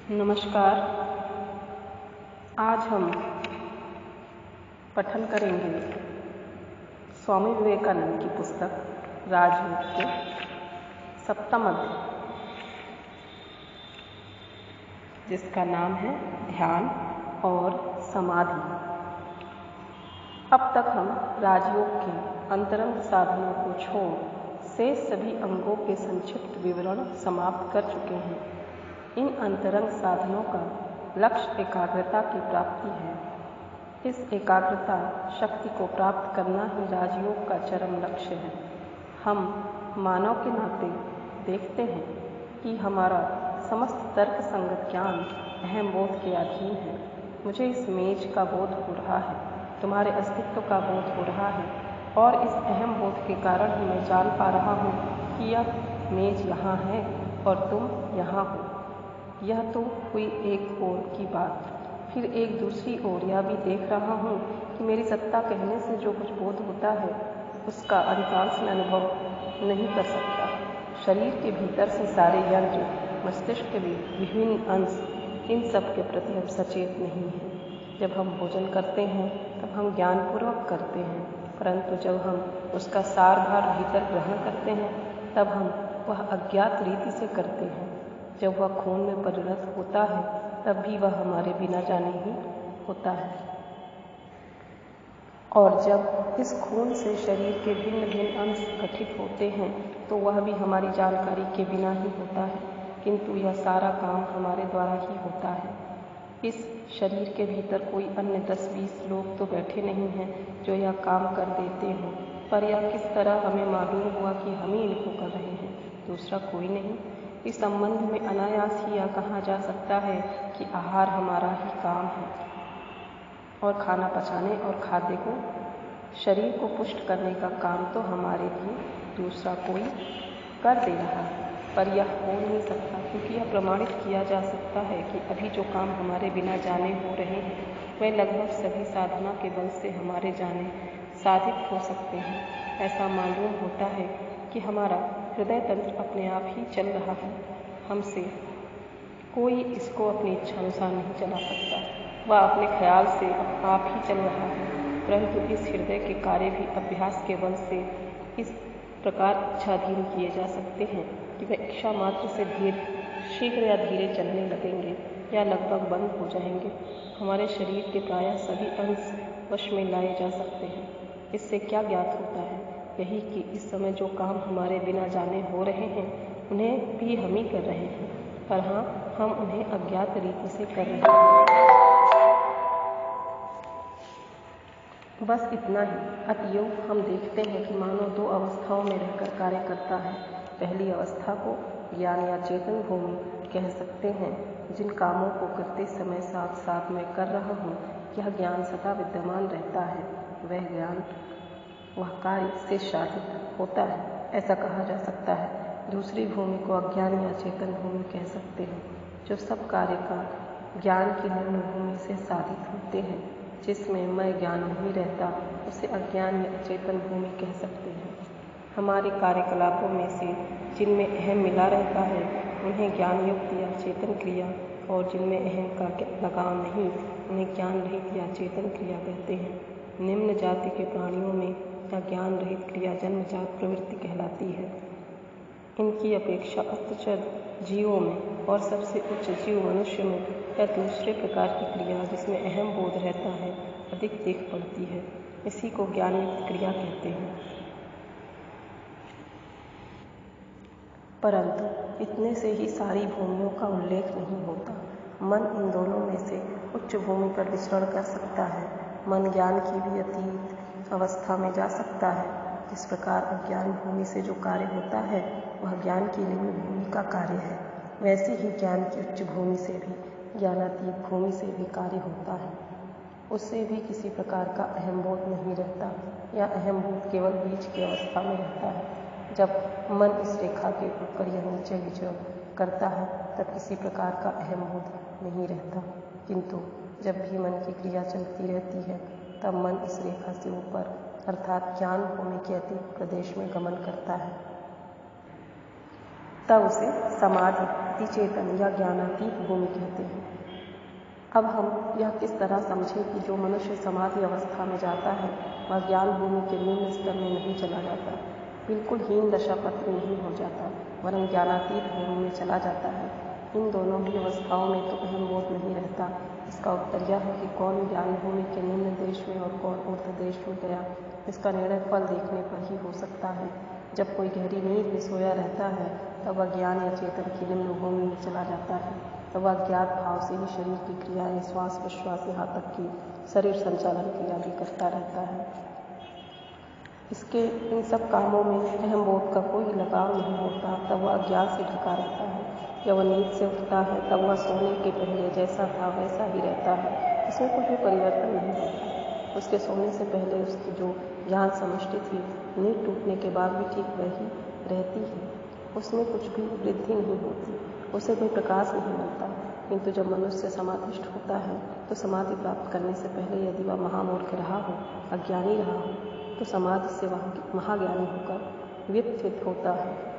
नमस्कार। आज हम पठन करेंगे स्वामी विवेकानंद की पुस्तक राजयोग के 7वां अध्याय, जिसका नाम है ध्यान और समाधि। अब तक हम राजयोग के अंतरंग साधनों को छोड़ शेष सभी अंगों के संक्षिप्त विवरण समाप्त कर चुके हैं। इन अंतरंग साधनों का लक्ष्य एकाग्रता की प्राप्ति है। इस एकाग्रता शक्ति को प्राप्त करना ही राजयोग का चरम लक्ष्य है। हम मानव के नाते देखते हैं कि हमारा समस्त तर्क संगत ज्ञान अहम बोध के अधीन है। मुझे इस मेज का बोध हो रहा है, तुम्हारे अस्तित्व का बोध हो रहा है, और इस अहम बोध के कारण ही मैं जान पा रहा हूँ कि यह मेज यहाँ है और तुम यहाँ हो। यह तो हुई एक ओर की बात। फिर एक दूसरी ओर यह भी देख रहा हूँ कि मेरी सत्ता कहने से जो कुछ बोध होता है उसका अधिकांश में अनुभव नहीं कर सकता। शरीर के भीतर से सारे यंत्र, मस्तिष्क के विभिन्न अंश, इन सब के प्रति हम सचेत नहीं हैं। जब हम भोजन करते हैं तब हम ज्ञानपूर्वक करते हैं, परंतु जब हम उसका सार भार भीतर ग्रहण करते हैं तब हम वह अज्ञात रीति से करते हैं। जब वह खून में परिणत होता है तब भी वह हमारे बिना जाने ही होता है, और जब इस खून से शरीर के भिन्न भिन्न अंश गठित होते हैं तो वह भी हमारी जानकारी के बिना ही होता है, किंतु यह सारा काम हमारे द्वारा ही होता है। इस शरीर के भीतर कोई अन्य 10-20 लोग तो बैठे नहीं हैं जो यह काम कर देते हों, पर यह किस तरह हमें मालूम हुआ कि हम ही इनको कर रहे हैं, दूसरा कोई नहीं। इस संबंध में अनायास ही यह कहा जा सकता है कि आहार हमारा ही काम है, और खाना पचाने और खाद्य को, शरीर को पुष्ट करने का काम तो हमारे लिए दूसरा कोई कर दे रहा है। पर यह हो नहीं सकता, क्योंकि यह प्रमाणित किया जा सकता है कि अभी जो काम हमारे बिना जाने हो रहे हैं वे लगभग सभी साधना के बल से हमारे जाने साधित हो सकते हैं। ऐसा मालूम होता है कि हमारा हृदय तंत्र अपने आप ही चल रहा है। हमसे कोई इसको अपनी इच्छानुसार नहीं चला सकता, वह अपने ख्याल से आप ही चल रहा है। परंतु इस हृदय के कार्य भी अभ्यास के बल से इस प्रकार इच्छाधीन किए जा सकते हैं कि वे इच्छा मात्र से शीघ्र या धीरे चलने लगेंगे या लगभग बंद हो जाएंगे। हमारे शरीर के प्रायः सभी अंश वश में लाए जा सकते हैं। इससे क्या ज्ञात होता है? यही कि इस समय जो काम हमारे बिना जाने हो रहे हैं उन्हें भी हम ही कर रहे हैं, पर हाँ, हम उन्हें अज्ञात रीति से कर रहे हैं। बस इतना ही। अतएव हम देखते हैं कि मानव 2 अवस्थाओं में रहकर कार्य करता है। पहली अवस्था को ज्ञान या चेतन भूमि कह सकते हैं। जिन कामों को करते समय साथ साथ मैं कर रहा हूँ, यह ज्ञान सदा विद्यमान रहता है। वह ज्ञान, वह कार्य से साधित होता है, ऐसा कहा जा सकता है। दूसरी भूमि को अज्ञान या चेतन भूमि कह सकते हैं। जो सब कार्य का ज्ञान की निम्न भूमि से साधित होते हैं, जिसमें मैं ज्ञान नहीं रहता, उसे अज्ञान या अचेतन भूमि कह सकते हैं। हमारे कार्यकलापों में से जिनमें अहम मिला रहता है उन्हें ज्ञान युक्त या चेतन क्रिया, और जिनमें अहम का लगाव नहीं उन्हें ज्ञान रहित या चेतन क्रिया कहते हैं। निम्न जाति के प्राणियों में या ज्ञान रहित क्रिया जन्मजात प्रवृत्ति कहलाती है। इनकी अपेक्षा उच्चतर जीवों में और सबसे उच्च जीव मनुष्य में या दूसरे प्रकार की क्रिया जिसमें अहम बोध रहता है अधिक देख पड़ती है। इसी को ज्ञानयुक्त क्रिया कहते हैं। परंतु इतने से ही सारी भूमियों का उल्लेख नहीं होता। मन इन दोनों में से उच्च भूमि पर विचरण कर सकता है। मन ज्ञान की भी अतीत अवस्था में जा सकता है। जिस प्रकार अज्ञान भूमि से जो कार्य होता है वह ज्ञान की निम्न भूमि का कार्य है, वैसे ही ज्ञान की उच्च भूमि से भी, ज्ञानातीत भूमि से भी कार्य होता है। उससे भी किसी प्रकार का अहम बोध नहीं रहता, या अहम बोध केवल बीच की अवस्था में रहता है। जब मन इस रेखा के ऊपर या नीचे विचरण करता है तब किसी प्रकार का अहम बोध नहीं रहता, किंतु जब भी मन की क्रिया चलती रहती है तब मन इस रेखा से ऊपर अर्थात ज्ञान भूमि के अतीत प्रदेश में गमन करता है। तब उसे समाधि, अतिचेतन या ज्ञानातीत भूमि कहते हैं। अब हम यह किस तरह समझें कि जो मनुष्य समाधि अवस्था में जाता है वह ज्ञान भूमि के निम्न स्तर में नहीं चला जाता, बिल्कुल हीन दशापत्र नहीं हो जाता, वरन ज्ञानातीत भूमि में चला जाता है। इन दोनों ही अवस्थाओं में तो अहम बोध नहीं रहता। इसका उत्तर यह है कि कौन ज्ञान भूमि के निम्न देश में और कौन ऊर्ध्व देश में गया, इसका निर्णय फल देखने पर ही हो सकता है। जब कोई गहरी नींद में सोया रहता है तब वह ज्ञान या चेतन की निम्न भूमि में चला जाता है। तब वह अज्ञात भाव से ही शरीर की क्रियाएं, श्वास विश्वास यहाँ तक कि शरीर संचालन क्रिया भी करता रहता है। इसके इन सब कामों में अहम बोध का कोई लगाव नहीं होता। तब वह अज्ञान से ढका रहता है। जब वह नींद से उठता है तब वह सोने के पहले जैसा था वैसा ही रहता है, इसमें कोई भी परिवर्तन नहीं होता। उसके सोने से पहले उसकी जो ज्ञान समष्टि थी, नींद टूटने के बाद भी ठीक वही रहती है, उसमें कुछ भी वृद्धि नहीं होती, उसे कोई प्रकाश नहीं मिलता। किंतु जब मनुष्य समाधिष्ठ होता है तो समाधि प्राप्त करने से पहले यदि वह महामूर्ख रहा हो, अज्ञानी रहा हो, तो समाधि से वह महाज्ञानी होकर व्युत्थित होता है।